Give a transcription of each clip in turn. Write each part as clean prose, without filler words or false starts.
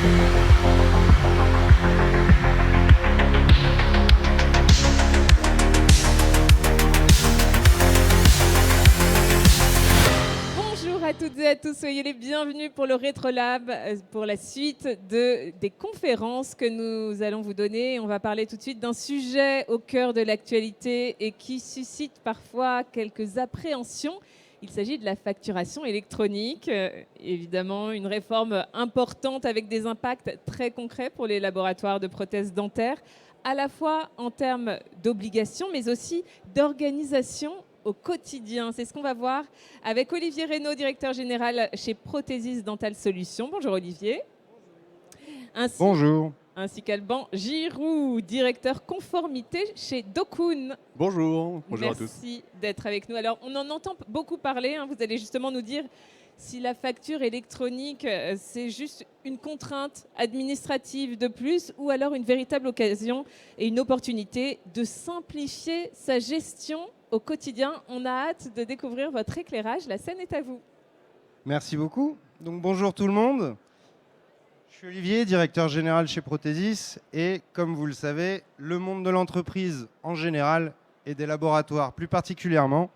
Bonjour à toutes et à tous, soyez les bienvenus pour le RetroLab, pour la suite des conférences que nous allons vous donner. On va parler tout de suite d'un sujet au cœur de l'actualité et qui suscite parfois quelques appréhensions. Il s'agit de la facturation électronique, évidemment une réforme importante avec des impacts très concrets pour les laboratoires de prothèses dentaires, à la fois en termes d'obligations, mais aussi d'organisation au quotidien. C'est ce qu'on va voir avec Olivier Reynaud, directeur général chez Prothesis Dental Solutions. Bonjour Olivier. Bonjour. Ainsi qu'Alban Giroux, directeur conformité chez Dokun. Bonjour. Bonjour à tous. Merci d'être avec nous. Alors, on en entend beaucoup parler. Vous allez justement nous dire si la facture électronique, c'est juste une contrainte administrative de plus ou alors une véritable occasion et une opportunité de simplifier sa gestion au quotidien. On a hâte de découvrir votre éclairage. La scène est à vous. Merci beaucoup. Donc, bonjour tout le monde. Je suis Olivier, directeur général chez Prothesis. Et comme vous le savez, le monde de l'entreprise en général et des laboratoires plus particulièrement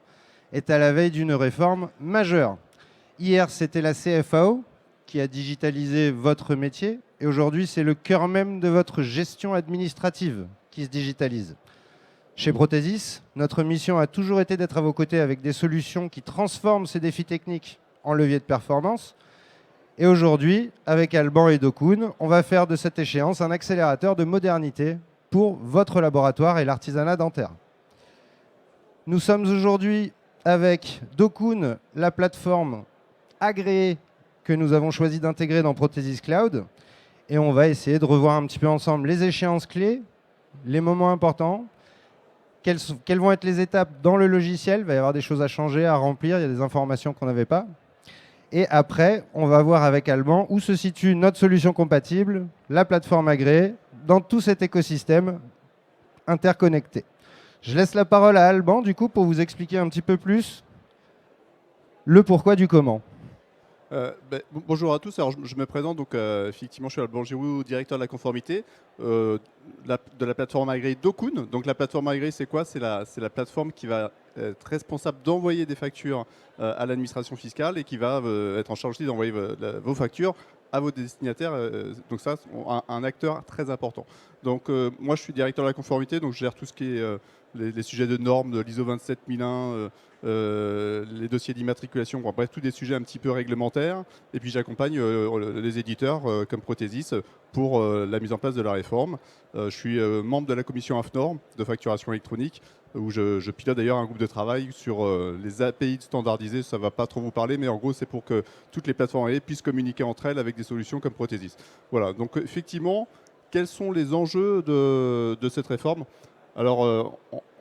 est à la veille d'une réforme majeure. Hier, c'était la CFAO qui a digitalisé votre métier. Et aujourd'hui, c'est le cœur même de votre gestion administrative qui se digitalise. Chez Prothesis, notre mission a toujours été d'être à vos côtés avec des solutions qui transforment ces défis techniques en levier de performance. Et aujourd'hui, avec Alban et Dokun, on va faire de cette échéance un accélérateur de modernité pour votre laboratoire et l'artisanat dentaire. Nous sommes aujourd'hui avec Dokun, la plateforme agréée que nous avons choisi d'intégrer dans Prothesis Cloud. Et on va essayer de revoir un petit peu ensemble les échéances clés, les moments importants, quelles vont être les étapes dans le logiciel. Il va y avoir des choses à changer, à remplir, il y a des informations qu'on n'avait pas. Et après, on va voir avec Alban où se situe notre solution compatible, la plateforme agréée, dans tout cet écosystème interconnecté. Je laisse la parole à Alban, du coup, pour vous expliquer un petit peu plus le pourquoi du comment. Bonjour à tous, alors je me présente, donc effectivement je suis Alban Giroux, directeur de la conformité de la plateforme agréée Dokun. Donc la plateforme agréée c'est quoi? C'est la plateforme qui va être responsable d'envoyer des factures à l'administration fiscale et qui va être en charge aussi d'envoyer vos factures à vos destinataires, donc ça, un acteur très important. Donc moi je suis directeur de la conformité, donc je gère tout ce qui est les sujets de normes, de l'ISO 27001, les dossiers d'immatriculation, bon, bref, tous des sujets un petit peu réglementaires. Et puis j'accompagne les éditeurs comme Prothesis pour la mise en place de la réforme. Je suis membre de la commission AFNOR de facturation électronique, où je pilote d'ailleurs un groupe de travail sur les API standardisés. Ça ne va pas trop vous parler, mais en gros, c'est pour que toutes les plateformes puissent communiquer entre elles avec des solutions comme Prothesis. Voilà, donc effectivement, quels sont les enjeux de cette réforme? Alors,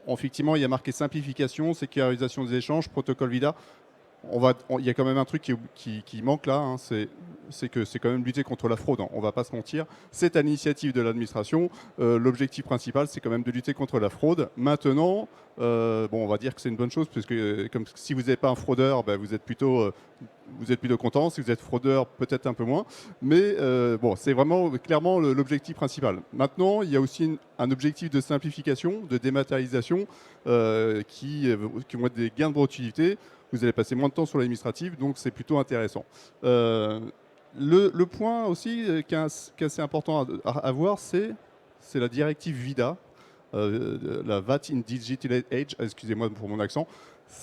effectivement, il y a marqué simplification, sécurisation des échanges, protocole VIDA. Il y a quand même un truc qui manque là, hein, c'est que c'est quand même lutter contre la fraude, hein, on ne va pas se mentir. C'est à l'initiative de l'administration. L'objectif principal, c'est quand même de lutter contre la fraude. Maintenant, on va dire que c'est une bonne chose, parce que comme si vous n'êtes pas un fraudeur, vous êtes plutôt content. Si vous êtes fraudeur, peut-être un peu moins. Mais c'est vraiment clairement l'objectif principal. Maintenant, il y a aussi un objectif de simplification, de dématérialisation, qui vont être des gains de productivité. Vous allez passer moins de temps sur l'administratif, donc c'est plutôt intéressant. Le point aussi qui est assez important à voir, c'est la directive VIDA, la VAT in Digital Age, excusez-moi pour mon accent.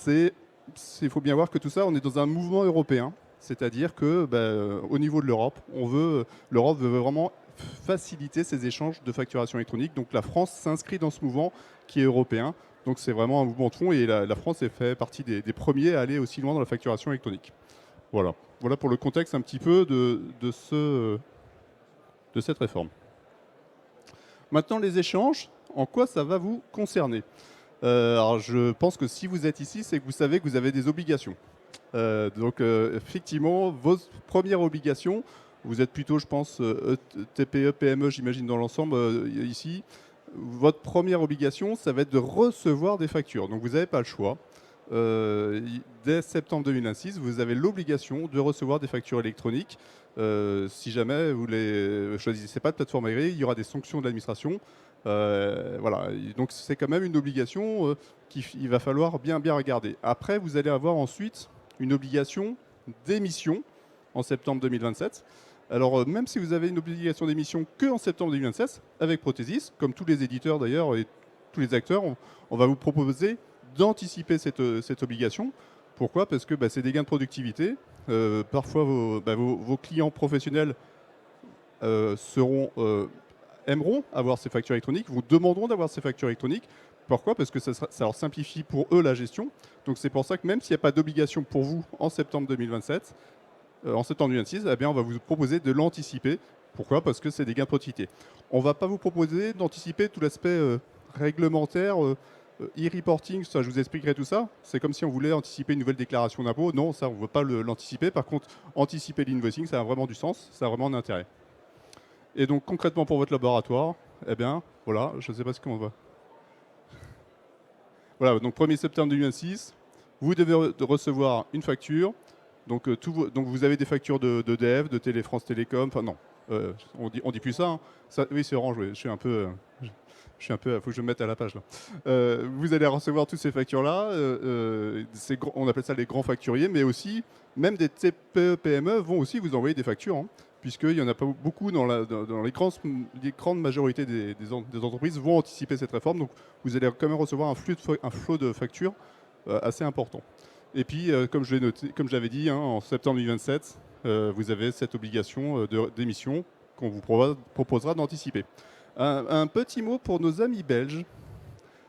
Il faut bien voir que tout ça, on est dans un mouvement européen, c'est-à-dire que au niveau de l'Europe, l'Europe veut vraiment faciliter ces échanges de facturation électronique. Donc la France s'inscrit dans ce mouvement qui est européen. Donc c'est vraiment un mouvement de fond et la France fait partie des premiers à aller aussi loin dans la facturation électronique. Voilà pour le contexte un petit peu de cette réforme. Maintenant les échanges, en quoi ça va vous concerner? Alors je pense que si vous êtes ici, c'est que vous savez que vous avez des obligations. Donc effectivement, vos premières obligations, vous êtes plutôt, je pense, TPE, PME, j'imagine dans l'ensemble ici. Votre première obligation, ça va être de recevoir des factures. Donc vous n'avez pas le choix. dès septembre 2026, vous avez l'obligation de recevoir des factures électroniques. Si jamais vous ne choisissez pas de plateforme agréée, il y aura des sanctions de l'administration. Voilà. Donc c'est quand même une obligation qu'il va falloir bien regarder. Après, vous allez avoir ensuite une obligation d'émission en septembre 2027. Alors même si vous avez une obligation d'émission que en septembre 2027, avec Prothesis, comme tous les éditeurs d'ailleurs et tous les acteurs, on va vous proposer d'anticiper cette obligation. Pourquoi? Parce que c'est des gains de productivité. Parfois, vos clients professionnels aimeront avoir ces factures électroniques, vous demanderont d'avoir ces factures électroniques. Pourquoi? Parce que ça leur simplifie pour eux la gestion. Donc c'est pour ça que même s'il n'y a pas d'obligation pour vous en septembre 2027, en septembre 2026, eh bien, on va vous proposer de l'anticiper. Pourquoi? Parce que c'est des gains de productivité. On ne va pas vous proposer d'anticiper tout l'aspect réglementaire, e-reporting, ça je vous expliquerai tout ça. C'est comme si on voulait anticiper une nouvelle déclaration d'impôt. Non, ça on ne veut pas l'anticiper. Par contre, anticiper l'invoicing, ça a vraiment du sens, ça a vraiment un intérêt. Et donc concrètement pour votre laboratoire, eh bien voilà, je ne sais pas comment on va. Voilà, donc 1er septembre 2026, vous devez recevoir une facture. Donc, vous avez des factures d'EDF, de Télé France Télécom, enfin non, on dit plus ça, hein. Oui, c'est Orange, oui, je suis un peu, faut que je me mette à la page là. Vous allez recevoir toutes ces factures-là, on appelle ça les grands facturiers, mais aussi, même des TPE, PME vont aussi vous envoyer des factures, hein, puisqu'il n'y en a pas beaucoup dans les grandes majorités des entreprises vont anticiper cette réforme, donc vous allez quand même recevoir un flot de factures assez important. Et puis, comme je l'avais dit, hein, en septembre 2027, vous avez cette obligation d'émission qu'on vous proposera d'anticiper. Un petit mot pour nos amis belges.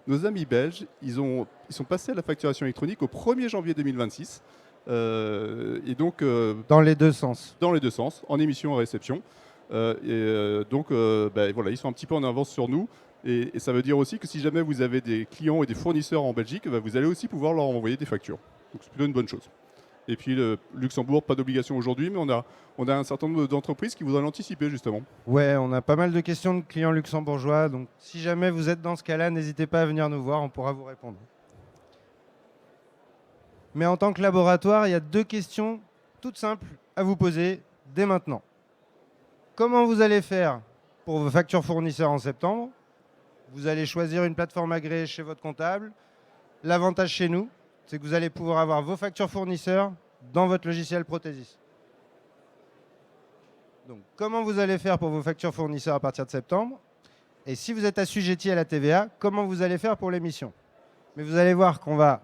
Nos amis belges, ils sont passés à la facturation électronique au 1er janvier 2026. Et donc, dans les deux sens. Dans les deux sens, en émission et réception. Donc, voilà, ils sont un petit peu en avance sur nous. Et ça veut dire aussi que si jamais vous avez des clients et des fournisseurs en Belgique, vous allez aussi pouvoir leur envoyer des factures. Donc c'est plutôt une bonne chose. Et puis le Luxembourg, pas d'obligation aujourd'hui, mais on a un certain nombre d'entreprises qui voudraient l'anticiper justement. Ouais, on a pas mal de questions de clients luxembourgeois, donc si jamais vous êtes dans ce cas-là, n'hésitez pas à venir nous voir, on pourra vous répondre. Mais en tant que laboratoire, il y a 2 questions toutes simples à vous poser dès maintenant. Comment vous allez faire pour vos factures fournisseurs en septembre? Vous allez choisir une plateforme agréée chez votre comptable. L'avantage chez nous, c'est que vous allez pouvoir avoir vos factures fournisseurs dans votre logiciel Prothesis. Donc, comment vous allez faire pour vos factures fournisseurs à partir de septembre? Et si vous êtes assujetti à la TVA, comment vous allez faire pour l'émission? Mais vous allez voir qu'on va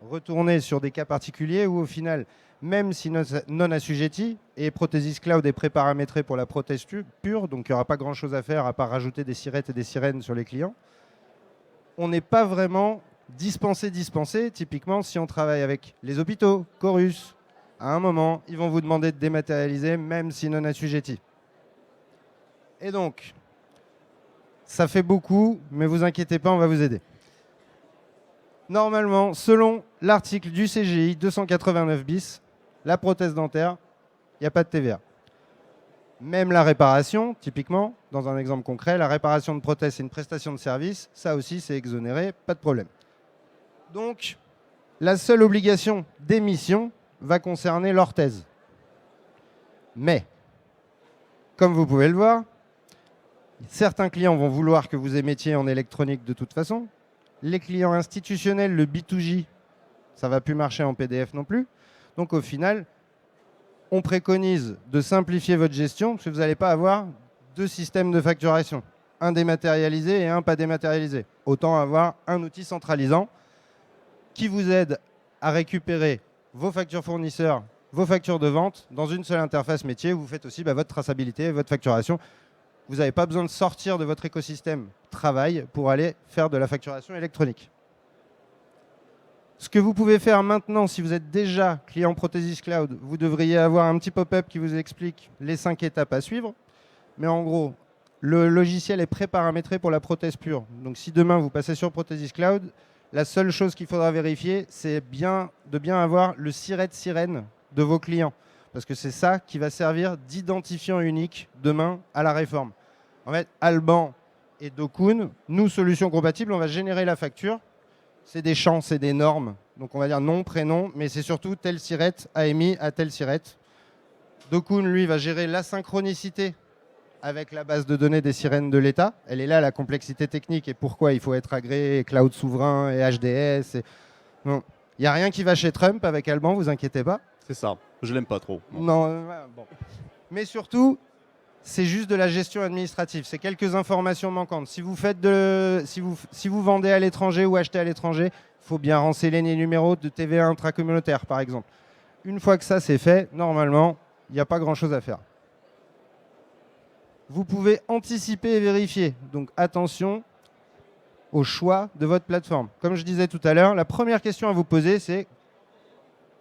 retourner sur des cas particuliers où, au final, même si non assujetti, et Prothesis Cloud est préparamétré pour la prothèse pure, donc il n'y aura pas grand-chose à faire à part rajouter des sirettes et des sirènes sur les clients, on n'est pas vraiment dispensé. Typiquement, si on travaille avec les hôpitaux, Chorus, à un moment, ils vont vous demander de dématérialiser, même si non assujetti. Et donc, ça fait beaucoup, mais vous inquiétez pas, on va vous aider. Normalement, selon l'article du CGI 289 bis, la prothèse dentaire, il n'y a pas de TVA. Même la réparation, typiquement, dans un exemple concret, la réparation de prothèse, c'est une prestation de service, ça aussi c'est exonéré, pas de problème. Donc, la seule obligation d'émission va concerner l'orthèse. Mais, comme vous pouvez le voir, certains clients vont vouloir que vous émettiez en électronique de toute façon. Les clients institutionnels, le B2J, ça ne va plus marcher en PDF non plus. Donc au final, on préconise de simplifier votre gestion parce que vous n'allez pas avoir 2 systèmes de facturation, un dématérialisé et un pas dématérialisé. Autant avoir un outil centralisant qui vous aide à récupérer vos factures fournisseurs, vos factures de vente dans une seule interface métier. Vous faites aussi votre traçabilité, votre facturation. Vous n'avez pas besoin de sortir de votre écosystème travail pour aller faire de la facturation électronique. Ce que vous pouvez faire maintenant, si vous êtes déjà client Prothesis Cloud, vous devriez avoir un petit pop-up qui vous explique les 5 étapes à suivre. Mais en gros, le logiciel est préparamétré pour la prothèse pure. Donc si demain vous passez sur Prothesis Cloud, la seule chose qu'il faudra vérifier, c'est de bien avoir le siret sirène de vos clients. Parce que c'est ça qui va servir d'identifiant unique demain à la réforme. En fait, Alban et Dokun, nous, solutions compatibles, on va générer la facture. C'est des champs, c'est des normes. Donc on va dire nom, prénom, mais c'est surtout telle sirette a émis à telle sirette. Dokun, lui, va gérer la synchronicité avec la base de données des sirènes de l'État. Elle est là, la complexité technique, et pourquoi il faut être agréé, cloud souverain et HDS. Non. Il n'y a rien qui va chez Trump avec Alban, vous inquiétez pas. C'est ça, je l'aime pas trop. Non, bon. Mais surtout, c'est juste de la gestion administrative. C'est quelques informations manquantes. Si vous, si vous vendez à l'étranger ou achetez à l'étranger, il faut bien renseigner les numéros de TVA intracommunautaire, par exemple. Une fois que ça c'est fait, normalement, il n'y a pas grand-chose à faire. Vous pouvez anticiper et vérifier. Donc attention au choix de votre plateforme. Comme je disais tout à l'heure, la première question à vous poser, c'est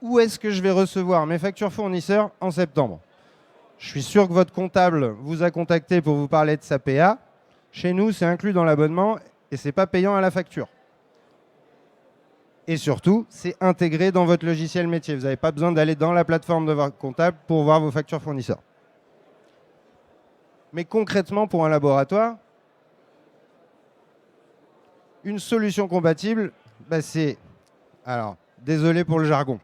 où est-ce que je vais recevoir mes factures fournisseurs en septembre? Je suis sûr que votre comptable vous a contacté pour vous parler de sa PA. Chez nous, c'est inclus dans l'abonnement et ce n'est pas payant à la facture. Et surtout, c'est intégré dans votre logiciel métier. Vous n'avez pas besoin d'aller dans la plateforme de votre comptable pour voir vos factures fournisseurs. Mais concrètement, pour un laboratoire, une solution compatible, c'est... Alors, désolé pour le jargon.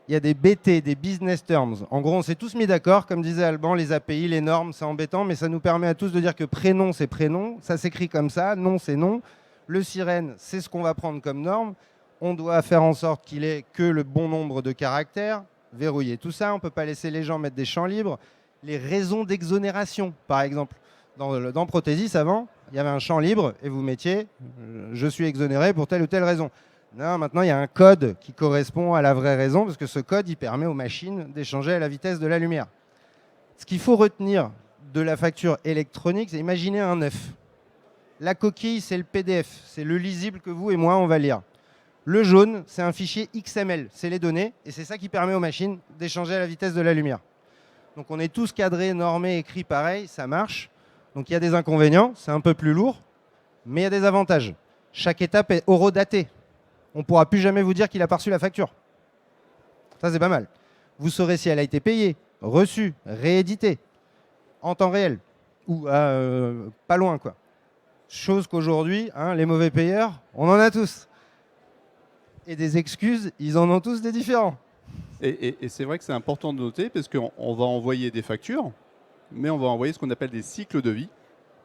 Il y a des BT, des business terms. En gros, on s'est tous mis d'accord. Comme disait Alban, les API, les normes, c'est embêtant, mais ça nous permet à tous de dire que prénom, c'est prénom. Ça s'écrit comme ça. Nom, c'est nom. Le sirène, c'est ce qu'on va prendre comme norme. On doit faire en sorte qu'il ait que le bon nombre de caractères. Verrouiller tout ça. On ne peut pas laisser les gens mettre des champs libres. Les raisons d'exonération, par exemple. Dans Prothésis, avant, il y avait un champ libre et vous mettiez « je suis exonéré pour telle ou telle raison ». Non, maintenant, il y a un code qui correspond à la vraie raison, parce que ce code, il permet aux machines d'échanger à la vitesse de la lumière. Ce qu'il faut retenir de la facture électronique, c'est imaginer un œuf. La coquille, c'est le PDF, c'est le lisible que vous et moi, on va lire. Le jaune, c'est un fichier XML, c'est les données, et c'est ça qui permet aux machines d'échanger à la vitesse de la lumière. Donc on est tous cadrés, normés, écrits pareil, ça marche. Donc il y a des inconvénients, c'est un peu plus lourd, mais il y a des avantages. Chaque étape est horodatée. On ne pourra plus jamais vous dire qu'il a pas reçu la facture. Ça, c'est pas mal. Vous saurez si elle a été payée, reçue, rééditée, en temps réel, ou pas loin, quoi. Chose qu'aujourd'hui, les mauvais payeurs, on en a tous. Et des excuses, ils en ont tous des différents. Et c'est vrai que c'est important de noter, parce qu'on va envoyer des factures, mais on va envoyer ce qu'on appelle des cycles de vie.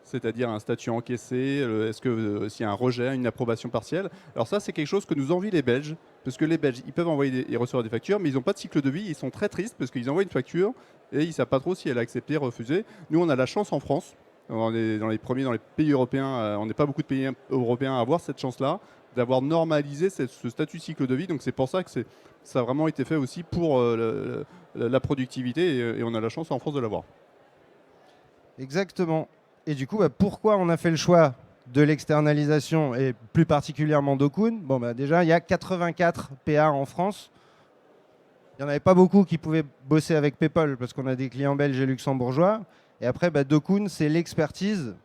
C'est-à-dire un statut encaissé, est-ce que s'il y a un rejet, une approbation partielle. Alors ça, c'est quelque chose que nous envient les Belges, parce que les Belges, ils peuvent envoyer et recevoir des factures, mais ils n'ont pas de cycle de vie, ils sont très tristes, parce qu'ils envoient une facture, et ils ne savent pas trop si elle est acceptée, refusée. Nous, on a la chance en France, on est dans les premiers, dans les pays européens, on n'est pas beaucoup de pays européens à avoir cette chance-là, d'avoir normalisé ce statut cycle de vie, donc c'est pour ça que ça a vraiment été fait aussi pour la productivité, et on a la chance en France de l'avoir. Exactement. Et du coup, pourquoi on a fait le choix de l'externalisation et plus particulièrement Dokun? Déjà, il y a 84 PA en France. Il n'y en avait pas beaucoup qui pouvaient bosser avec PayPal parce qu'on a des clients belges et luxembourgeois. Et après, Dokun, c'est l'expertise,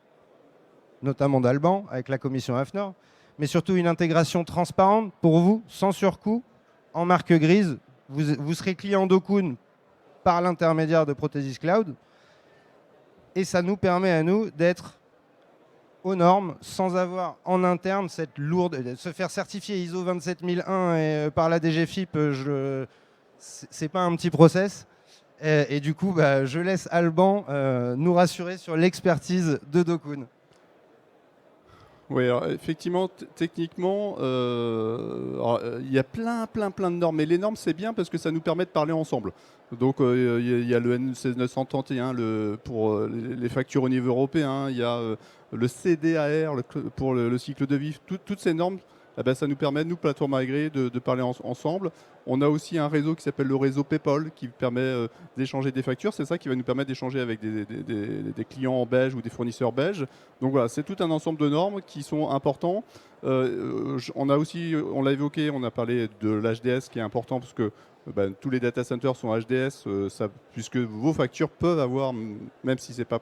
notamment d'Alban avec la commission AFNOR, mais surtout une intégration transparente pour vous, sans surcoût, en marque grise. Vous serez client Dokun par l'intermédiaire de Prothésis Cloud. Et ça nous permet à nous d'être aux normes sans avoir en interne cette lourde... Se faire certifier ISO 27001 par la DGFIP, c'est pas un petit process. Et du coup, je laisse Alban nous rassurer sur l'expertise de Dokun. Oui, alors effectivement, techniquement, il y a plein de normes. Mais les normes, c'est bien parce que ça nous permet de parler ensemble. Donc, il y a le N16931 pour les factures au niveau européen. Il y a le CDAR pour le cycle de vie. Toutes ces normes, ça nous permet, nous, plateforme agréée, de parler ensemble. On a aussi un réseau qui s'appelle le réseau PayPal qui permet d'échanger des factures. C'est ça qui va nous permettre d'échanger avec des clients belges ou des fournisseurs belges. Donc voilà, c'est tout un ensemble de normes qui sont importants. On a aussi, on l'a évoqué, on a parlé de l'HDS qui est important parce que tous les data centers sont HDS, puisque vos factures peuvent avoir, même si ce n'est pas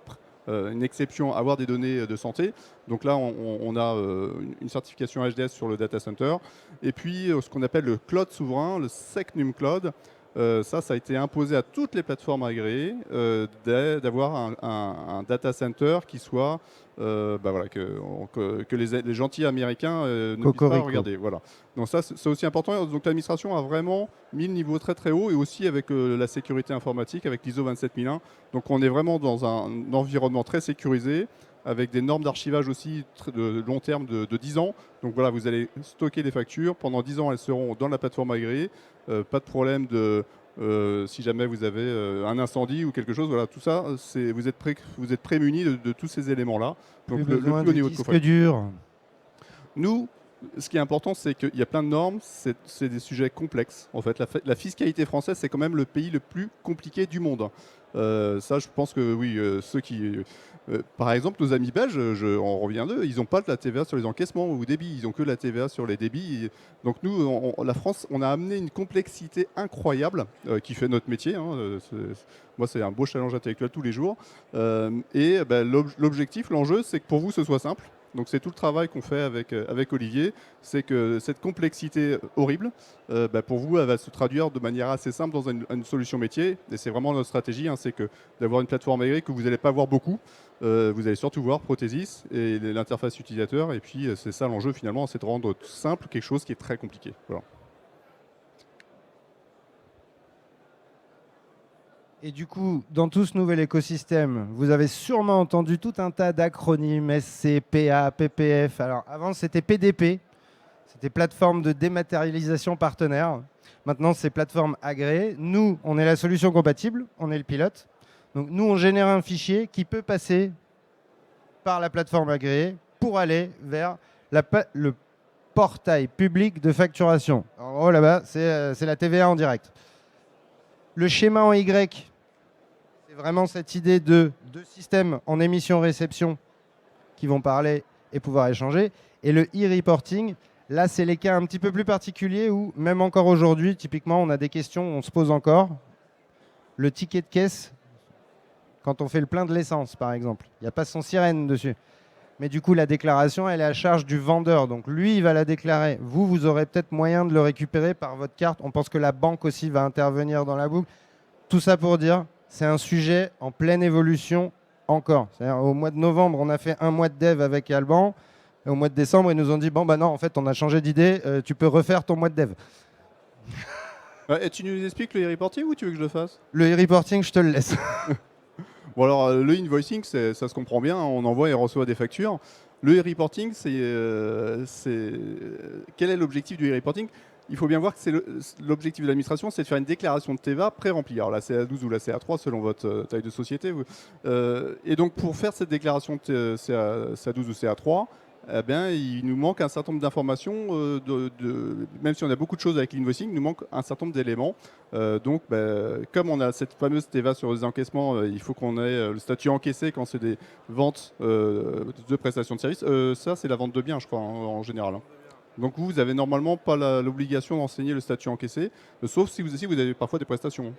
une exception, avoir des données de santé. Donc là, on a une certification HDS sur le data center. Et puis, ce qu'on appelle le cloud souverain, le SecNum Cloud. Ça a été imposé à toutes les plateformes agréées d'avoir un data center qui soit voilà, que les gentils américains ne puissent pas Cocorico. regarder. Voilà. Donc ça, c'est aussi important. Donc l'administration a vraiment mis le niveau très très haut et aussi avec la sécurité informatique, avec l'ISO 27001. Donc on est vraiment dans un environnement très sécurisé, avec des normes d'archivage aussi de long terme de 10 ans. Donc voilà, vous allez stocker des factures. Pendant 10 ans, elles seront dans la plateforme agréée. Pas de problème si jamais vous avez un incendie ou quelque chose. Voilà, tout ça, vous êtes prémunis de tous ces éléments-là. Plus Donc le besoin plus haut de niveau de disque coffret. dur. Nous, ce qui est important, c'est qu'il y a plein de normes, c'est des sujets complexes. En fait, la fiscalité française, c'est quand même le pays le plus compliqué du monde. Ça, je pense que oui, ceux qui... par exemple, nos amis belges, on revient d'eux, ils n'ont pas de la TVA sur les encaissements ou débits, ils n'ont que la TVA sur les débits. Donc nous, la France, on a amené une complexité incroyable qui fait notre métier. Moi, c'est un beau challenge intellectuel tous les jours. L'objectif, l'enjeu, c'est que pour vous, ce soit simple. Donc c'est tout le travail qu'on fait avec Olivier, c'est que cette complexité horrible, pour vous, elle va se traduire de manière assez simple dans une solution métier. Et c'est vraiment notre stratégie, c'est que d'avoir une plateforme agréée que vous n'allez pas voir beaucoup. Vous allez surtout voir Prothesis et l'interface utilisateur. Et puis c'est ça l'enjeu finalement, c'est de rendre simple quelque chose qui est très compliqué. Voilà. Et du coup, dans tout ce nouvel écosystème, vous avez sûrement entendu tout un tas d'acronymes, SC, PA, PPF. Alors avant, c'était PDP, c'était plateforme de dématérialisation partenaire. Maintenant, c'est plateforme agréée. Nous, on est la solution compatible, on est le pilote. Donc nous, on génère un fichier qui peut passer par la plateforme agréée pour aller vers le portail public de facturation. En gros, là-bas, c'est la TVA en direct. Le schéma en Y, c'est vraiment cette idée de deux systèmes en émission-réception qui vont parler et pouvoir échanger. Et le e-reporting, là, c'est les cas un petit peu plus particuliers où, même encore aujourd'hui, typiquement, on a des questions, on se pose encore. Le ticket de caisse, quand on fait le plein de l'essence, par exemple, il n'y a pas son sirène dessus. Mais du coup, la déclaration, elle est à charge du vendeur. Donc lui, il va la déclarer. Vous aurez peut-être moyen de le récupérer par votre carte. On pense que la banque aussi va intervenir dans la boucle. Tout ça pour dire, c'est un sujet en pleine évolution encore. C'est-à-dire, au mois de novembre, on a fait un mois de dev avec Alban. Et au mois de décembre, ils nous ont dit, bon, bah non, en fait, on a changé d'idée. Tu peux refaire ton mois de dev. Et tu nous expliques le e-reporting ou tu veux que je le fasse? Le e-reporting, je te le laisse. Bon alors le invoicing, ça se comprend bien, on envoie et reçoit des factures. Le e-reporting, quel est l'objectif du e-reporting? Il faut bien voir que l'objectif de l'administration, c'est de faire une déclaration de TVA pré-remplie. Alors la CA12 ou la CA3, selon votre taille de société. Et donc pour faire cette déclaration de CA12 ou CA3, eh bien, il nous manque un certain nombre d'informations, même si on a beaucoup de choses avec l'invoicing, il nous manque un certain nombre d'éléments. Donc, comme on a cette fameuse TVA sur les encaissements, il faut qu'on ait le statut encaissé quand c'est des ventes de prestations de services. Ça, c'est la vente de biens, je crois, en général. Donc, vous avez normalement pas l'obligation d'enseigner le statut encaissé, sauf si vous avez parfois des prestations.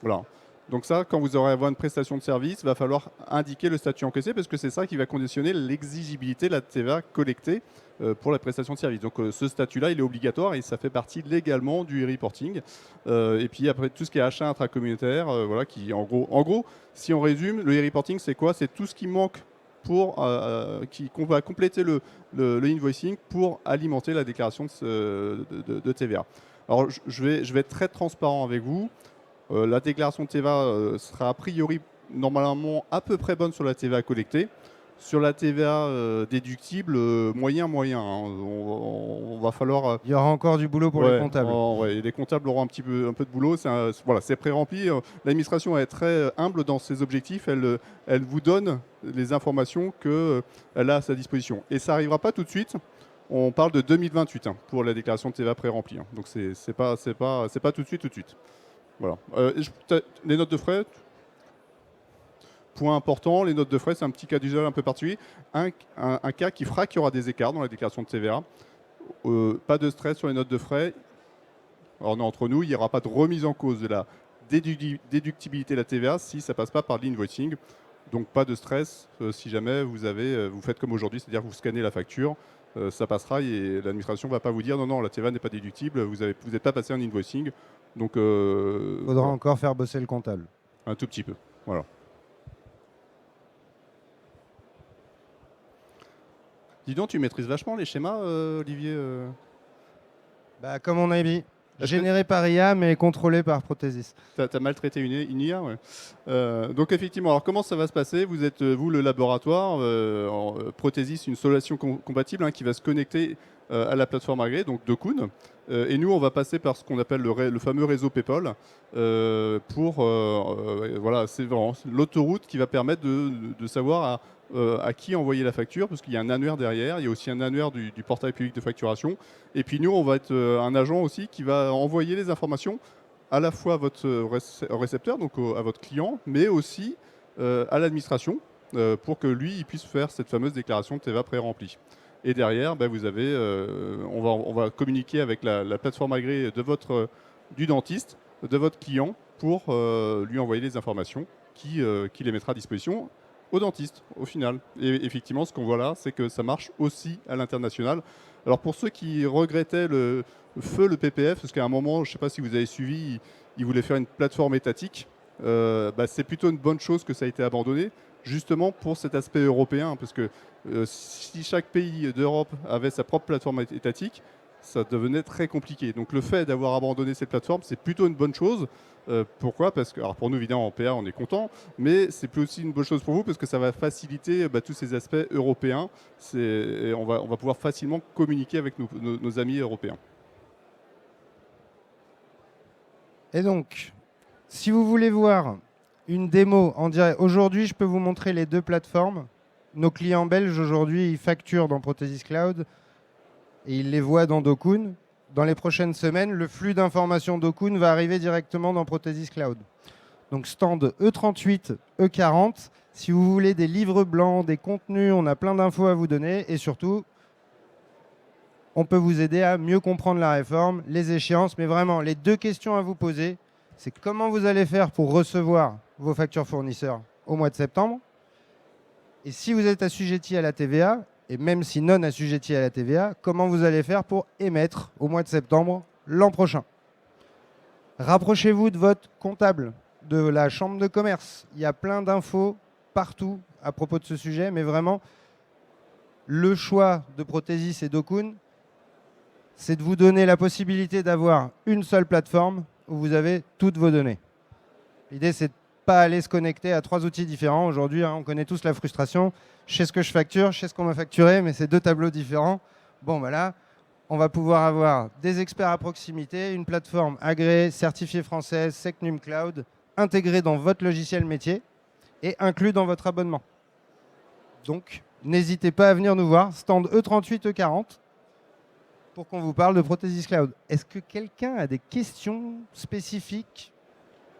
Voilà. Donc ça, quand vous aurez à avoir une prestation de service, il va falloir indiquer le statut encaissé parce que c'est ça qui va conditionner l'exigibilité de la TVA collectée pour la prestation de service. Donc ce statut-là, il est obligatoire et ça fait partie légalement du e-reporting. Et puis après, tout ce qui est achat intracommunautaire, voilà, qui en gros, si on résume, le e-reporting, c'est quoi? C'est tout ce qui manque qu'on va compléter le invoicing pour alimenter la déclaration de TVA. Alors je vais être très transparent avec vous. La déclaration de TVA sera a priori normalement à peu près bonne sur la TVA collectée. Sur la TVA déductible, moyen. On va falloir... Il y aura encore du boulot pour les comptables. Les comptables auront un peu de boulot. C'est pré-rempli. L'administration est très humble dans ses objectifs. Elle vous donne les informations qu'elle a à sa disposition. Et ça n'arrivera pas tout de suite. On parle de 2028 pour la déclaration de TVA pré-remplie. Donc c'est pas tout de suite. Voilà. Les notes de frais, point important, les notes de frais, c'est un petit cas d'usage un peu particulier. Un cas qui fera qu'il y aura des écarts dans la déclaration de TVA. Pas de stress sur les notes de frais. Alors, entre nous, il n'y aura pas de remise en cause de la déductibilité de la TVA si ça ne passe pas par l'invoicing. Donc, pas de stress si jamais vous faites comme aujourd'hui, c'est-à-dire que vous scannez la facture, ça passera et l'administration ne va pas vous dire non, la TVA n'est pas déductible, vous n'êtes pas passé en invoicing. Donc, Faudra encore faire bosser le comptable. un tout petit peu. Voilà. Dis donc, tu maîtrises vachement les schémas, Olivier Bah, comme on a dit, Est-ce que- généré par IA, mais contrôlé par Prothesis. T'as maltraité une IA, ouais. Donc effectivement, alors comment ça va se passer? Vous êtes, vous, le laboratoire, Prothesis, une solution compatible qui va se connecter à la plateforme agréée, donc Dokun. Et nous, on va passer par ce qu'on appelle le fameux réseau PayPal voilà, c'est vraiment l'autoroute qui va permettre de savoir à qui envoyer la facture, parce qu'il y a un annuaire derrière, il y a aussi un annuaire du portail public de facturation. Et puis nous, on va être un agent aussi qui va envoyer les informations à la fois à votre récepteur, donc à votre client, mais aussi à l'administration, pour que lui, il puisse faire cette fameuse déclaration de TVA pré-remplie. Et derrière, vous avez, on va communiquer avec la plateforme agréée du dentiste, de votre client, pour lui envoyer les informations qui les mettra à disposition au dentiste, au final. Et effectivement, ce qu'on voit là, c'est que ça marche aussi à l'international. Alors pour ceux qui regrettaient le PPF, parce qu'à un moment, je ne sais pas si vous avez suivi, ils voulaient faire une plateforme étatique. C'est plutôt une bonne chose que ça a été abandonné, justement pour cet aspect européen, parce que si chaque pays d'Europe avait sa propre plateforme étatique, ça devenait très compliqué. Donc le fait d'avoir abandonné cette plateforme, c'est plutôt une bonne chose. Pourquoi? Parce que, alors pour nous, évidemment, en PA, on est content, mais c'est aussi une bonne chose pour vous parce que ça va faciliter tous ces aspects européens. Et on va pouvoir facilement communiquer avec nos amis européens. Et donc, si vous voulez voir une démo en direct, aujourd'hui, je peux vous montrer les deux plateformes. Nos clients belges, aujourd'hui, ils facturent dans Prothesis Cloud et ils les voient dans Dokun. Dans les prochaines semaines, le flux d'informations Dokun va arriver directement dans Prothesis Cloud. Donc, stand E38, E40. Si vous voulez des livres blancs, des contenus, on a plein d'infos à vous donner. Et surtout, on peut vous aider à mieux comprendre la réforme, les échéances. Mais vraiment, les deux questions à vous poser, c'est comment vous allez faire pour recevoir vos factures fournisseurs au mois de septembre. Et si vous êtes assujetti à la TVA, et même si non assujetti à la TVA, comment vous allez faire pour émettre au mois de septembre l'an prochain. Rapprochez-vous de votre comptable, de la chambre de commerce. Il y a plein d'infos partout à propos de ce sujet, mais vraiment, le choix de Prothesis et Dokun, c'est de vous donner la possibilité d'avoir une seule plateforme où vous avez toutes vos données. L'idée, c'est de ne pas aller se connecter à 3 outils différents. Aujourd'hui, on connaît tous la frustration. Je sais ce que je facture, je sais ce qu'on m'a facturé, mais c'est 2 tableaux différents. Bon, voilà, on va pouvoir avoir des experts à proximité, une plateforme agréée, certifiée française, Secnum Cloud, intégrée dans votre logiciel métier et inclus dans votre abonnement. Donc, n'hésitez pas à venir nous voir, stand E38, E40, pour qu'on vous parle de Prothesis Cloud. Est-ce que quelqu'un a des questions spécifiques?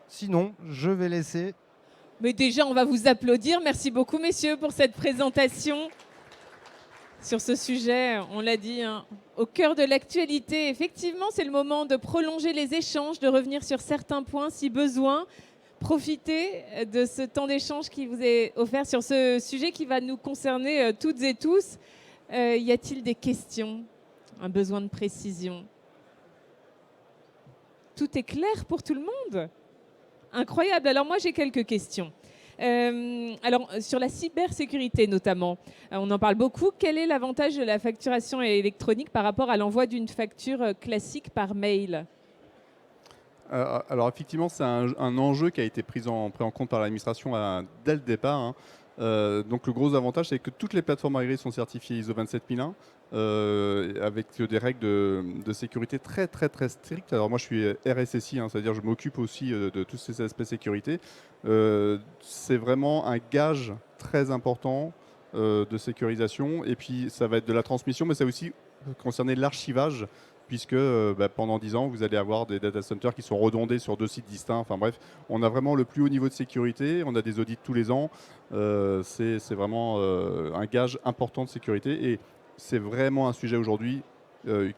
Sinon, je vais laisser... Mais déjà, on va vous applaudir. Merci beaucoup, messieurs, pour cette présentation sur ce sujet. On l'a dit, au cœur de l'actualité. Effectivement, c'est le moment de prolonger les échanges, de revenir sur certains points si besoin. Profitez de ce temps d'échange qui vous est offert sur ce sujet qui va nous concerner toutes et tous. Y a-t-il des questions? Un besoin de précision? Tout est clair pour tout le monde? Incroyable. Alors moi, j'ai quelques questions. Alors, sur la cybersécurité notamment, on en parle beaucoup. Quel est l'avantage de la facturation électronique par rapport à l'envoi d'une facture classique par mail? Alors effectivement, c'est un enjeu qui a été pris en compte par l'administration dès le départ. Donc le gros avantage, c'est que toutes les plateformes agréées sont certifiées ISO 27001 avec des règles de sécurité très très très strictes. Alors moi je suis RSSI, c'est-à-dire je m'occupe aussi de tous ces aspects sécurité. C'est vraiment un gage très important de sécurisation, et puis ça va être de la transmission, mais ça va aussi concerner l'archivage, puisque pendant 10 ans, vous allez avoir des data centers qui sont redondés sur 2 sites distincts. Enfin bref, on a vraiment le plus haut niveau de sécurité, on a des audits tous les ans. C'est vraiment un gage important de sécurité, et c'est vraiment un sujet aujourd'hui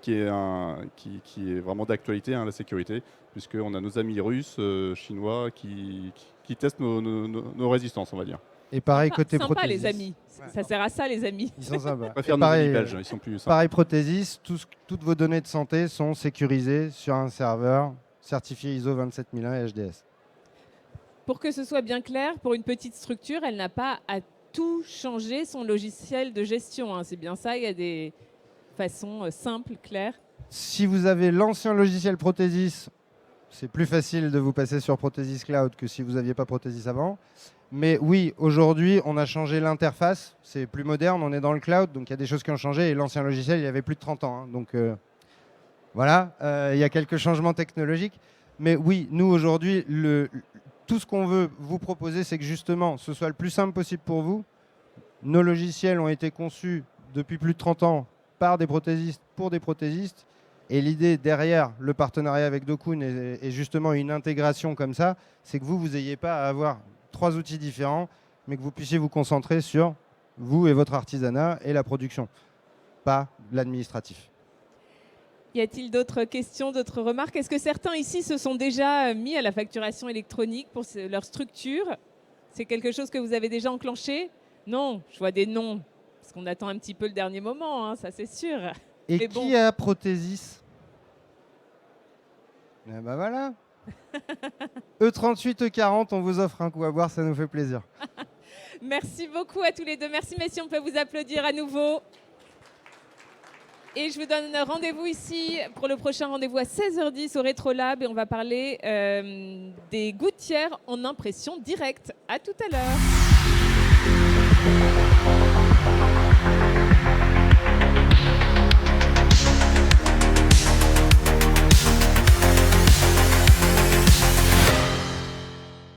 qui est vraiment d'actualité, la sécurité, puisqu'on a nos amis russes, chinois qui testent nos résistances, on va dire. Et pareil, côté sympa, Prothesis. les amis. Ça sert à ça, les amis. Ils sont sympas. Je préfère Et nos amis pareil, belges, ils sont plus sympas. pareil, Prothesis, toutes vos données de santé sont sécurisées sur un serveur certifié ISO 27001 et HDS. Pour que ce soit bien clair, pour une petite structure, elle n'a pas à tout changer son logiciel de gestion, hein. C'est bien ça, il y a des façons simples, claires. Si vous avez l'ancien logiciel Protesys, c'est plus facile de vous passer sur Protesys Cloud que si vous n'aviez pas Protesys avant. Mais oui, aujourd'hui, on a changé l'interface. C'est plus moderne, on est dans le cloud, donc il y a des choses qui ont changé. Et l'ancien logiciel, il y avait plus de 30 ans, hein. Donc voilà, il y a quelques changements technologiques. Mais oui, nous, aujourd'hui, tout ce qu'on veut vous proposer, c'est que justement, ce soit le plus simple possible pour vous. Nos logiciels ont été conçus depuis plus de 30 ans par des prothésistes pour des prothésistes. Et l'idée derrière le partenariat avec Dokun et justement une intégration comme ça, c'est que vous n'ayez pas à avoir 3 outils différents, mais que vous puissiez vous concentrer sur vous et votre artisanat et la production, pas l'administratif. Y a-t-il d'autres questions, d'autres remarques? Est-ce que certains ici se sont déjà mis à la facturation électronique pour leur structure? C'est quelque chose que vous avez déjà enclenché? Non, je vois des noms, parce qu'on attend un petit peu le dernier moment, hein, ça c'est sûr. Et Mais qui bon. a Protesys? Eh ben voilà. E38, E40, on vous offre un coup à boire, ça nous fait plaisir. Merci beaucoup à tous les deux. Merci messieurs, on peut vous applaudir à nouveau. Et je vous donne rendez-vous ici pour le prochain rendez-vous à 16h10 au RetroLab et on va parler des gouttières en impression directe. À tout à l'heure.